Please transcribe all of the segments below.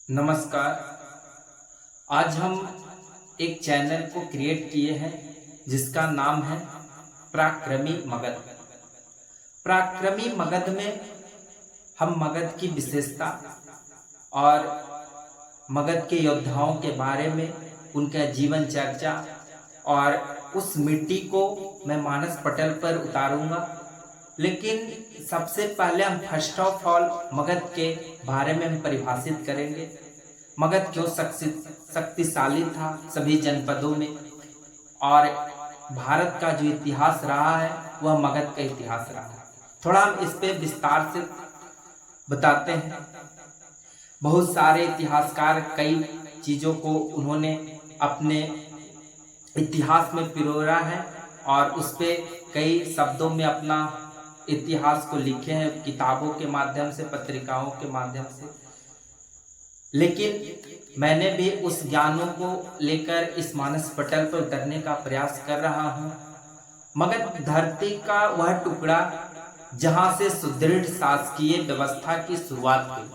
नमस्कार। आज हम एक चैनल को क्रिएट किए हैं जिसका नाम है पराक्रमी मगध। पराक्रमी मगध में हम मगध की विशेषता और मगध के योद्धाओं के बारे में, उनका जीवन चर्चा और उस मिट्टी को मैं मानस पटल पर उतारूंगा। लेकिन सबसे पहले हम फर्स्ट ऑफ ऑल मगध के बारे में हम परिभाषित करेंगे। मगध क्यों शक्तिशाली था सभी जनपदों में, और भारत का जो इतिहास रहा है वह मगध का इतिहास रहा है। थोड़ा हम इस पे विस्तार से बताते हैं। बहुत सारे इतिहासकार कई चीज़ों को उन्होंने अपने इतिहास में पिरोया है और उस पे कई शब्दों में अपना इतिहास को लिखे हैं, किताबों के माध्यम से, पत्रिकाओं के माध्यम से। लेकिन मैंने भी उस ज्ञानों को लेकर इस मानस पटल पर उतरने का प्रयास कर रहा हूँ। मगध धरती का वह टुकड़ा जहां से सुदृढ़ शासकीय व्यवस्था की शुरुआत हुई।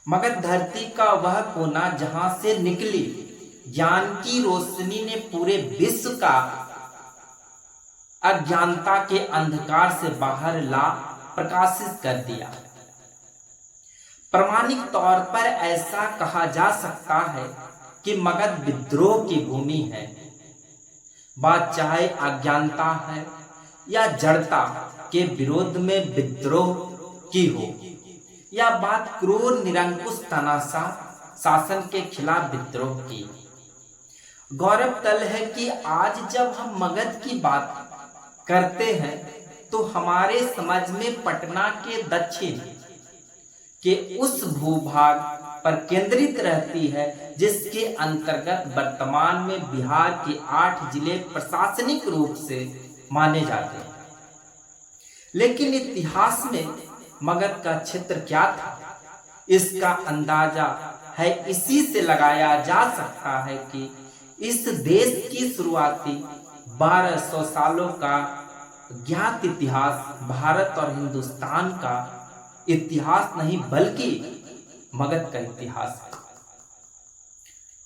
मगध धरती का वह कोना जहां से निकली ज्ञान की रोशनी ने पूरे विश्व का अज्ञानता के अंधकार से बाहर ला प्रकाशित कर दिया। प्रामाणिक तौर पर ऐसा कहा जा सकता है कि मगध विद्रोह की भूमि है। बात चाहे अज्ञानता है या जड़ता के विरोध में विद्रोह की हो, या बात क्रूर निरंकुश तानाशाह शासन के खिलाफ विद्रोह की। गौरव तल है कि आज जब हम मगध की बात करते हैं तो हमारे समझ में पटना के दक्षिण के उस भूभाग पर केंद्रित रहती है जिसके अंतर्गत वर्तमान में बिहार के 8 जिले प्रशासनिक रूप से माने जाते हैं। लेकिन इतिहास में मगध का क्षेत्र क्या था, इसका अंदाजा है इसी से लगाया जा सकता है कि इस देश की शुरुआती 1200 सालों का ज्ञात इतिहास भारत और हिंदुस्तान का इतिहास नहीं बल्कि मगध का इतिहास है।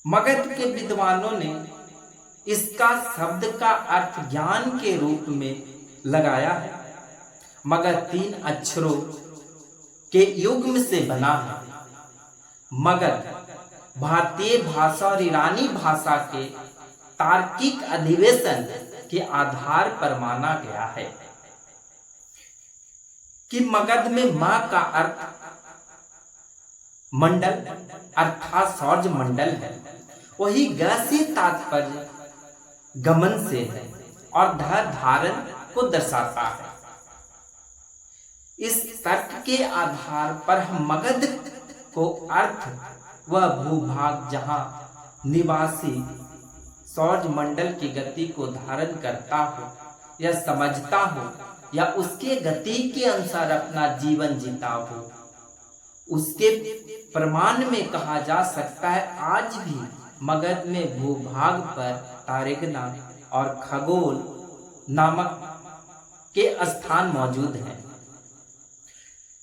मगध के विद्वानों ने इसका शब्द का अर्थ ज्ञान के रूप में लगाया है। मगध 3 अक्षरों के युग्म से बना है। मगध भारतीय भाषा और ईरानी भाषा के तार्किक अधिवेशन के आधार पर माना गया है कि मगध में मां का अर्थ मंडल अर्थात सौर्य मंडल है। वही ग से तात्पर्य गमन से है और ध धारण को दर्शाता है। इस तर्क के आधार पर हम मगध को अर्थ वह भूभाग जहां निवासी सौर मंडल की गति को धारण करता हो या समझता हो या उसके गति के अनुसार अपना जीवन जीता हो, उसके प्रमाण में कहा जा सकता है आज भी मगध में भूभाग पर तारेगना और खगोल नामक के स्थान मौजूद हैं।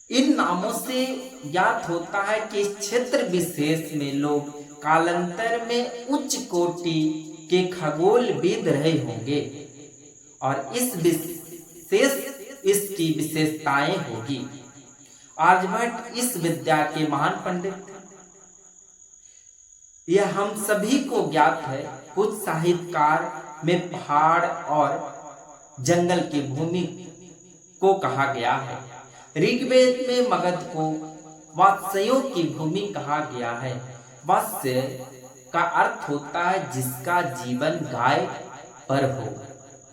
इन नामों से ज्ञात होता है कि इस क्षेत्र विशेष में लोग कालांतर में उच्च कोटि के खगोलविद रहे होंगे और इसकी विशेषताएं होगी। आर्यभट्ट इस विद्या के महान पंडित थे। यह हम सभी को ज्ञात है। कुछ साहित्यकार में पहाड़ और जंगल की भूमि को कहा गया है। ऋग्वेद में मगध को वात्स्यों की भूमि कहा गया है। वात्स्य का अर्थ होता है जिसका जीवन गाय पर हो।